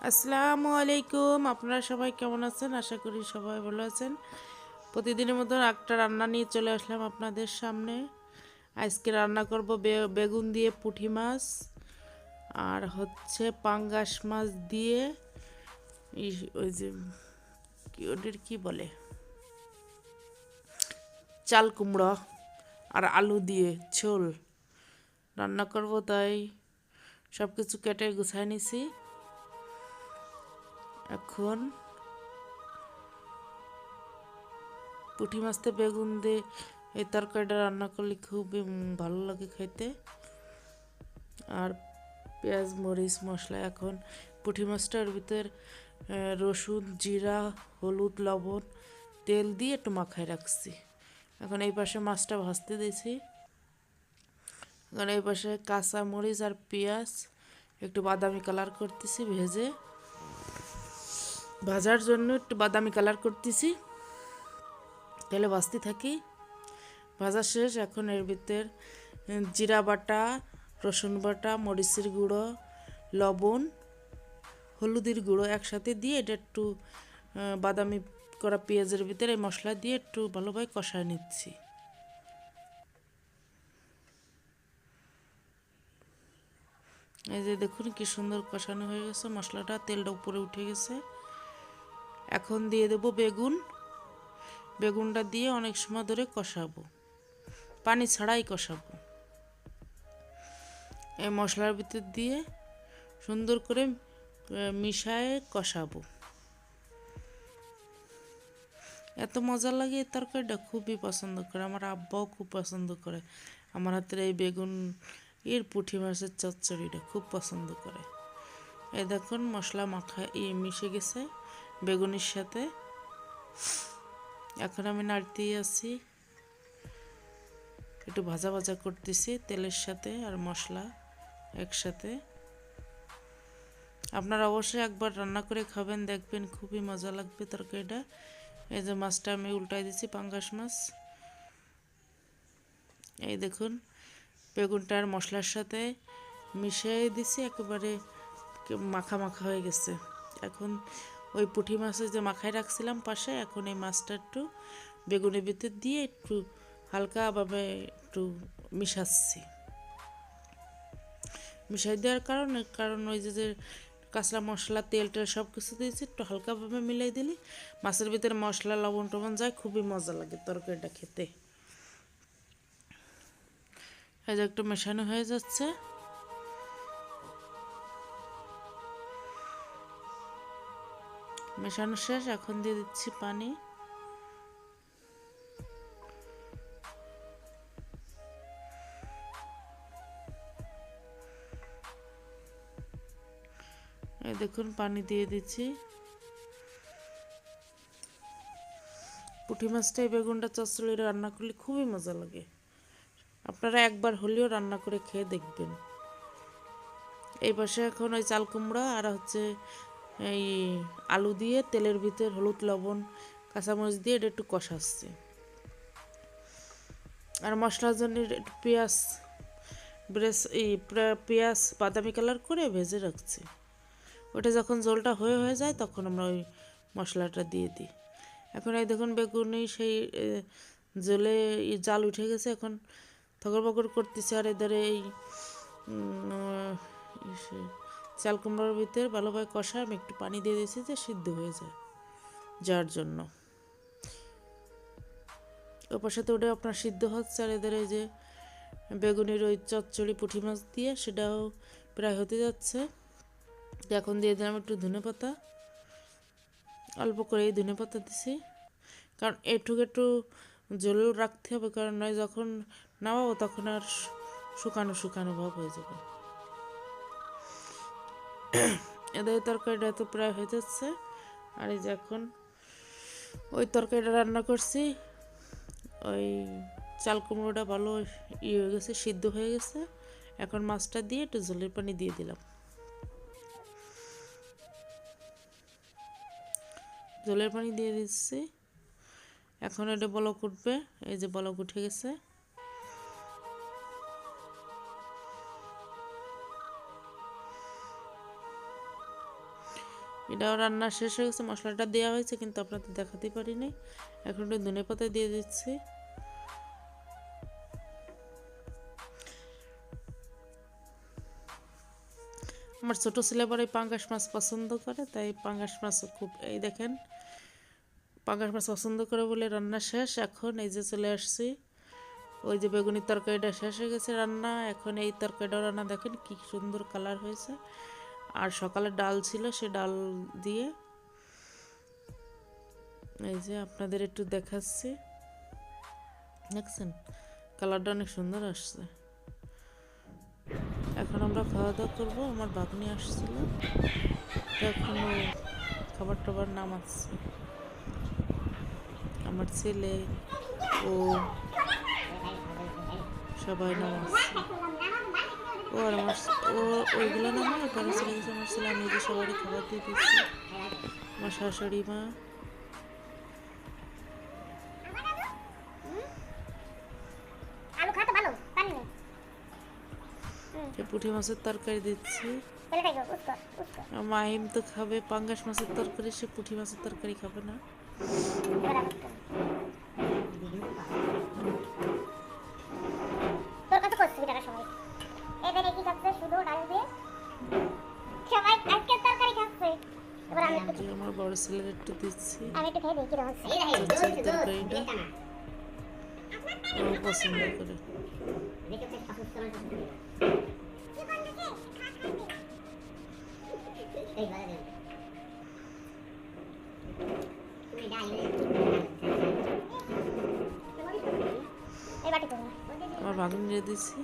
আসসালামু আলাইকুম। আপনারা সবাই কেমন আছেন? আশা করি সবাই ভালো আছেন। প্রতিদিনের মতো একটা রান্না নিয়ে চলে আসলাম আপনাদের সামনে। আজকে রান্না করব বেগুন দিয়ে পুঁটি মাছ আর হচ্ছে পাঙ্গাস মাছ দিয়ে ওই যে ওদের কি বলে, চাল কুমড়ো আর আলু দিয়ে ঝোল রান্না করব। তাই সব কিছু কেটে গুছাই নিছি। এখন পুঁটি মাছতে বেগুন দিয়ে এই তরকারিটা রান্না করলে খুবই ভালো লাগে খাইতে। আর পেঁয়াজ মরিচ মশলা, এখন পুঁটি মাছটার ভিতর রসুন জিরা হলুদ লবণ তেল দিয়ে একটু মাখায় রাখছি। এখন এই পাশে মাছটা ভাজতে দিয়েছি। এখন এই পাশে কাঁচা মরিচ আর পেঁয়াজ একটু বাদামি কালার করতেছি, ভাজার জন্য একটু বাদামি কালার করতেছি। তেলে ভাজতে থাকি, ভাজা শেষ। এখন এর ভিতর জিরা বাটা রসুন বাটা মরিচের গুঁড়ো লবণ হলুদের গুঁড়ো একসাথে দিয়ে এটা একটু বাদামি করা পেঁয়াজের ভিতরে এই মশলা দিয়ে একটু ভালোভাবে কষায় নিচ্ছি। এই যে দেখুন কি সুন্দর কষানো হয়ে গেছে মশলাটা, তেলটা উপরে উঠে গেছে। এখন দিয়ে দেবো বেগুনটা দিয়ে অনেক সময় ধরে কষাবো, পানি ছাড়াই কষাবো। এই মশলার ভিতর দিয়ে সুন্দর করে মিশায়ে কষাবো। এত মজা লাগে এই তরকারিটা, খুবই পছন্দ করে আমার আব্বাও, খুব পছন্দ করে আমার হাতের এই বেগুন এর পুঁটি মাছের চচ্চড়িটা খুব পছন্দ করে। এই দেখুন মশলা মাখা মিশে গেছে বেগুনের সাথে। এখন আমি নাড়তেই আছি, একটু ভাজা ভাজা করতেছি তেলের সাথে আর মশলা একসাথে। আপনারা অবশ্যই একবার রান্না করে খাবেন, দেখবেন খুবই মজা লাগবে তরকারিটা। এই যে মাছটা আমি উল্টাই দিচ্ছি, পাঙ্গাস মাছ। এই দেখুন বেগুনটার মশলার সাথে মিশিয়ে দিছি, একেবারে মাখা মাখা হয়ে গেছে। এখন ওই পুঁটি মাছের যে মাখায় রাখছিলাম পাশে, এখন এই মাছটা একটু বেগুনের ভিতর দিয়ে একটু হালকাভাবে একটু মিশাচ্ছি। মিশাই দেওয়ার কারণ ওই যে কাঁচা মশলা তেল টেল সব কিছু দিয়েছি, একটু হালকাভাবে মিলাই দিলে মাছের ভিতরে মশলা লবণ টবণ যায়, খুবই মজা লাগে তরকারিটা খেতে। এই যে একটু মেশানো হয়ে যাচ্ছে। মেশানো শেষ, এখন দিয়ে দিচ্ছি পানি। এই দেখুন পানি দিয়ে দিচ্ছি। পুঁটি মাছটা এই বেগুনটা চচ্চড়ি রান্না করলে খুবই মজা লাগে, আপনারা একবার হলেও রান্না করে খেয়ে দেখবেন। এই পাশে এখন ওই চাল কুমড়া আর হচ্ছে এই আলু দিয়ে তেলের ভিতর হলুদ লবণ কাঁচামরিচ দিয়ে এটা একটু কষাচ্ছি। আর মশলার জন্য একটু পেঁয়াজ বাদামি কালার করে ভেজে রাখছি। ওটা যখন ঝোলটা হয়ে যায় তখন আমরা ওই মশলাটা দিয়ে দিই। এখন এই দেখুন বেগুনি সেই জলে জাল উঠে গেছে, এখন থকর বকর করতেছে। আর এধারে এই চাল কুমড়োর ভিতরে ভালোভাবে কষা আমি একটু পানি দিয়ে দিয়েছি যে সিদ্ধ হয়ে যায় যার জন্য। ওপার সাথে ওটা আপনার সিদ্ধ হচ্ছে, আর এদের এই যে বেগুনের ওই চচ্চড়ি পুঁটি মাছ দিয়ে সেটাও প্রায় হতে যাচ্ছে। এখন দিয়ে দিলাম একটু ধনেপাতা, অল্প করে এই ধনেপাতা দিছি, কারণ একটু ঝোল রাখতে হবে, কারণ নয় যখন নামাবো তখন আর শুকানো শুকানো ভাব হয়ে যাবে। এদের তরকারিটা তো প্রায় হয়ে যাচ্ছে। আর এই যে এখন ওই তরকারিটা রান্না করছি, ওই চাল কুমড়োটা ভালো হয়ে গেছে, সিদ্ধ হয়ে গেছে। এখন মাছটা দিয়ে একটু ঝোলের পানি দিয়ে দিলাম, জলের পানি দিয়ে দিচ্ছি। এখন এটা বলক উঠবে, এই যে বলক উঠে গেছে। এটাও রান্না শেষ হয়ে গেছে, মশলাটা দেওয়া হয়েছে কিন্তু আপনাদের দেখাতে পারিনি। এখন একটু ধনেপাতা দিয়ে দিচ্ছি। আমার ছোট ছেলে আবার এই পাঙ্গাস মাছ পছন্দ করে, তাই পাঙ্গাস মাছ খুব, এই দেখেন পাঙ্গাস মাছ পছন্দ করে বলে রান্না শেষ। এখন এই যে চলে আসছি, ওই যে বেগুনির তরকারিটা শেষ হয়ে গেছে রান্না, এখন এই তরকারিটাও রান্না, দেখেন কি সুন্দর কালার হয়েছে। আর সকালে ডাল ছিল, সে ডাল দিয়ে এই যে আপনাদের একটু দেখাচ্ছি, দেখছেন কালারটা অনেক সুন্দর আসছে। এখন আমরা খাওয়া দাওয়া করবো। আমার বাগনি আসছিল, এখন খাবার টাবার নামাচ্ছে। আমার ছেলে ও সবাই নামাচ্ছে। ও আর আমার ও ওইগুলো নামায় পরে চলে গেছে। আমার ছেলে, আমি যে সবারই খাবার দিয়ে দিচ্ছি। আমার শাশুড়ি মা, পুঁটি মাছের তরকারি দিচ্ছি। মাহিম তো খাবে পাঙ্গাস মাছের তরকারি, সে পুঁটি মাছের তরকারি খাবে না। আমার বড় ছেলের একটু দিচ্ছি তরকারিটা, ও পছন্দ করে। আমার ভাগ্নি দিচ্ছি।